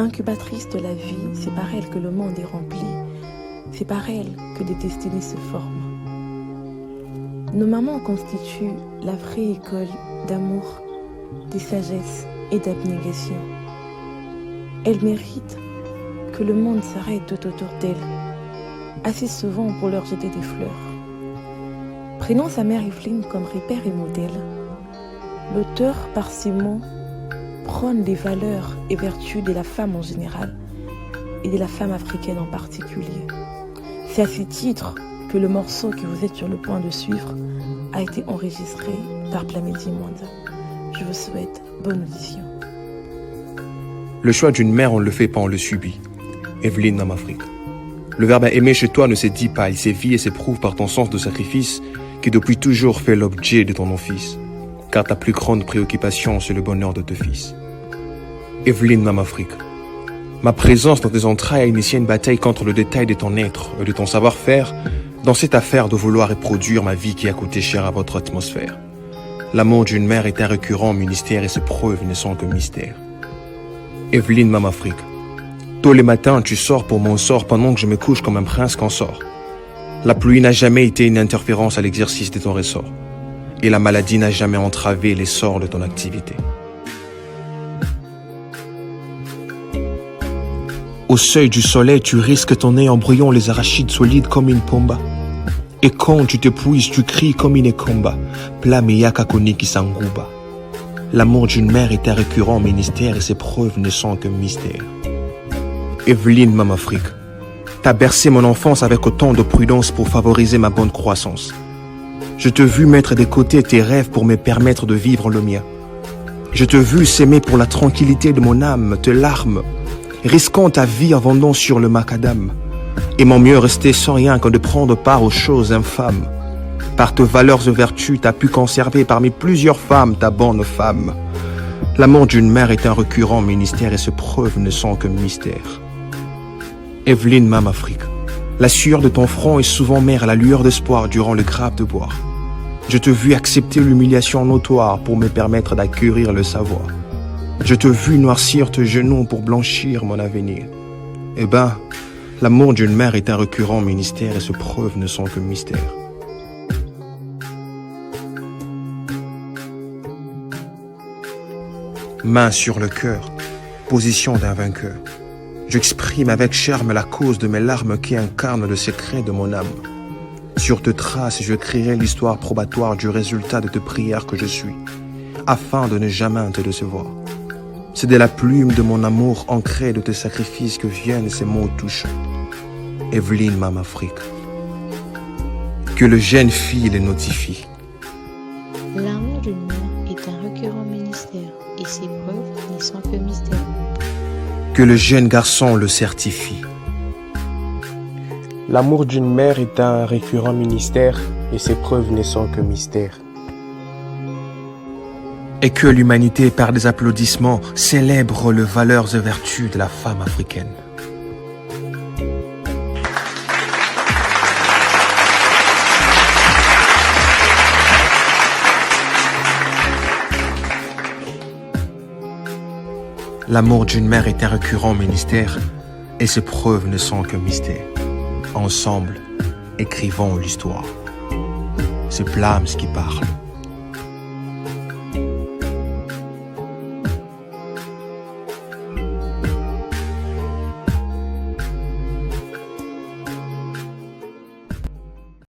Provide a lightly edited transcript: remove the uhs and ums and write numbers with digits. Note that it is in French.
Incubatrice de la vie, c'est par elle que le monde est rempli. C'est par elle que des destinées se forment. Nos mamans constituent la vraie école d'amour, de sagesse et d'abnégation. Elles méritent que le monde s'arrête tout autour d'elles, assez souvent pour leur jeter des fleurs. Prenons sa mère Evelyne comme repère et modèle. L'auteur, par ses mots, prône les valeurs et vertus de la femme en général et de la femme africaine en particulier. C'est à ce titre que le morceau que vous êtes sur le point de suivre a été enregistré par Plamedi Mwanda. Je vous souhaite bonne audition. Le choix d'une mère, on le fait pas, on le subit. Evelyne Mamafrique. Le verbe aimer chez toi ne se dit pas, il s'évit et s'éprouve par ton sens de sacrifice qui depuis toujours fait l'objet de ton office. Car ta plus grande préoccupation, c'est le bonheur de tes fils. Evelyne Mamafrique. Ma présence dans tes entrailles a initié une bataille contre le détail de ton être et de ton savoir-faire dans cette affaire de vouloir reproduire ma vie qui a coûté cher à votre atmosphère. L'amour d'une mère est un récurrent ministère et ses preuves ne sont que mystère. Evelyne Mamafrique. Tôt les matins, tu sors pour mon sort pendant que je me couche comme un prince consort. La pluie n'a jamais été une interférence à l'exercice de ton ressort. Et la maladie n'a jamais entravé l'essor de ton activité. Au seuil du soleil, tu risques ton nez en brouillant les arachides solides comme une pomba. Et quand tu t'épuises, tu cries comme une comba. Plameyaka koniki sanguba. L'amour d'une mère est un récurrent ministère et ses preuves ne sont que mystère. Evelyne Mamafrique. T'as bercé mon enfance avec autant de prudence pour favoriser ma bonne croissance. Je te vis mettre de côté tes rêves pour me permettre de vivre le mien. Je te vis s'aimer pour la tranquillité de mon âme, tes larmes, risquant ta vie en vendant sur le macadam. Aimant mieux rester sans rien que de prendre part aux choses infâmes. Par tes valeurs et vertus, t'as pu conserver parmi plusieurs femmes ta bonne femme. L'amour d'une mère est un récurrent ministère et ses preuves ne sont que mystère. Evelyne Mamafrique. La sueur de ton front est souvent mère à la lueur d'espoir durant le grave de boire. Je te vis accepter l'humiliation notoire pour me permettre d'acquérir le savoir. Je te vis noircir tes genoux pour blanchir mon avenir. Eh ben, l'amour d'une mère est un récurrent ministère et ses preuves ne sont que mystère. Main sur le cœur, position d'un vainqueur. J'exprime avec charme la cause de mes larmes qui incarnent le secret de mon âme. Sur tes traces, je crierai l'histoire probatoire du résultat de tes prières que je suis, afin de ne jamais te décevoir. C'est de la plume de mon amour ancré de tes sacrifices que viennent ces mots touchants. Evelyne Mamafrique. Que le jeune fille les notifie. L'amour d'une mère est un récurrent ministère et ses preuves ne sont que mystère. Que le jeune garçon le certifie. L'amour d'une mère est un récurrent ministère et ses preuves ne sont que mystère. Et que l'humanité, par des applaudissements, célèbre les valeurs et vertus de la femme africaine. L'amour d'une mère est un récurrent ministère et ses preuves ne sont que mystère. Ensemble, écrivons l'histoire. C'est Plams qui parle.